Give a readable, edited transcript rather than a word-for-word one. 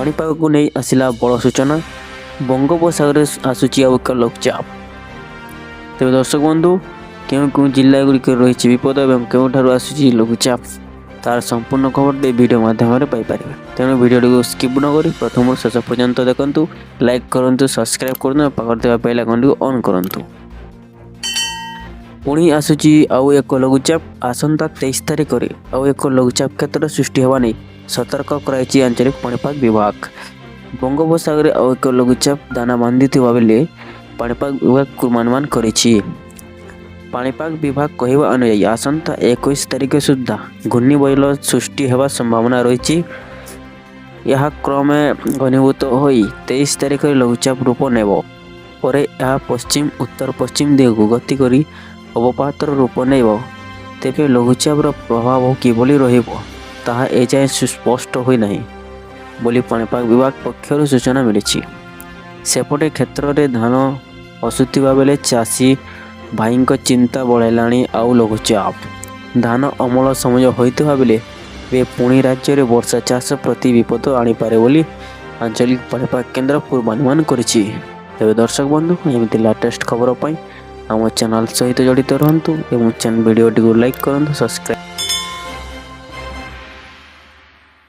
ପାଣିପାଗକୁ ନେଇ ଆସିଲା ବଡ଼ ସୂଚନା। ବଙ୍ଗୋପସାଗରରେ ଆସୁଛି ଆଉ ଏକ ଲଘୁଚାପ। ତେବେ ଦର୍ଶକ ବନ୍ଧୁ, କେଉଁ କେଉଁ ଜିଲ୍ଲା ଗୁଡ଼ିକରେ ରହିଛି ବିପଦ ଏବଂ କେଉଁଠାରୁ ଆସୁଛି ଲଘୁଚାପ, ତାର ସମ୍ପୂର୍ଣ୍ଣ ଖବରଟି ଭିଡ଼ିଓ ମାଧ୍ୟମରେ ପାଇପାରିବେ। ତେଣୁ ଭିଡ଼ିଓଟିକୁ ସ୍କିପ୍ ନ କରି ପ୍ରଥମରୁ ଶେଷ ପର୍ଯ୍ୟନ୍ତ ଦେଖନ୍ତୁ, ଲାଇକ୍ କରନ୍ତୁ, ସବସ୍କ୍ରାଇବ୍ କରନ୍ତୁ ଏବଂ ପାଖରେ ଥିବା ବେଲ୍ ଆଇକନ୍ଟିକୁ ଅନ୍ କରନ୍ତୁ। ପୁଣି ଆସୁଛି ଆଉ ଏକ ଲଘୁଚାପ। ଆସନ୍ତା 23 ତାରିଖରେ ଆଉ ଏକ ଲଘୁଚାପ କ୍ଷେତ୍ର ସୃଷ୍ଟି ହେବା ନେଇ ସତର୍କ କରାଇଛି ଆଞ୍ଚଳିକ ପାଣିପାଗ ବିଭାଗ। ବଙ୍ଗୋପସାଗରରେ ଆଉ ଏକ ଲଘୁଚାପ ଦାନା ବାନ୍ଧିଥିବା ବେଳେ ପାଣିପାଗ ବିଭାଗ ପୂର୍ବାନୁମାନ କରିଛି। ପାଣିପାଗ ବିଭାଗ କହିବା ଅନୁଯାୟୀ ଆସନ୍ତା 21 ତାରିଖ ସୁଦ୍ଧା ଘୂର୍ଣ୍ଣିବଳୟ ସୃଷ୍ଟି ହେବା ସମ୍ଭାବନା ରହିଛି। ଏହା କ୍ରମେ ଘନୀଭୂତ ହୋଇ 23 ତାରିଖରେ ଲଘୁଚାପ ରୂପ ନେବ। ପରେ ଏହା ପଶ୍ଚିମ ଉତ୍ତର ପଶ୍ଚିମ ଦିଗକୁ ଗତି କରି ଅବପାତର ରୂପ ନେବ। ତେବେ ଲଘୁଚାପର ପ୍ରଭାବ କିଭଳି ରହିବ ତାହା ଏଯାଏଁ ସୁସ୍ପଷ୍ଟ ହୋଇନାହିଁ ବୋଲି ପାଣିପାଗ ବିଭାଗ ପକ୍ଷରୁ ସୂଚନା ମିଳିଛି। ସେପଟେ କ୍ଷେତ୍ରରେ ଧାନ ଆସୁଥିବା ବେଳେ ଚାଷୀ ଭାଇଙ୍କ ଚିନ୍ତା ବଢ଼ାଇଲାଣି ଆଉ ଲଘୁଚାପ। ଧାନ ଅମଳ ସମୟ ହୋଇଥିବା ବେଳେ ଏବେ ପୁଣି ରାଜ୍ୟରେ ବର୍ଷା ଚାଷ ପ୍ରତି ବିପଦ ଆଣିପାରେ ବୋଲି ଆଞ୍ଚଳିକ ପାଣିପାଗ କେନ୍ଦ୍ର ପୂର୍ବାନୁମାନ କରିଛି। ତେବେ ଦର୍ଶକ ବନ୍ଧୁ, ଏମିତି ଲାଟେଷ୍ଟ ଖବର ପାଇଁ ଆମ ଚ୍ୟାନେଲ ସହିତ ଜଡ଼ିତ ରୁହନ୍ତୁ ଏବଂ ଭିଡ଼ିଓଟିକୁ ଲାଇକ୍ କରନ୍ତୁ, ସବସ୍କ୍ରାଇବ୍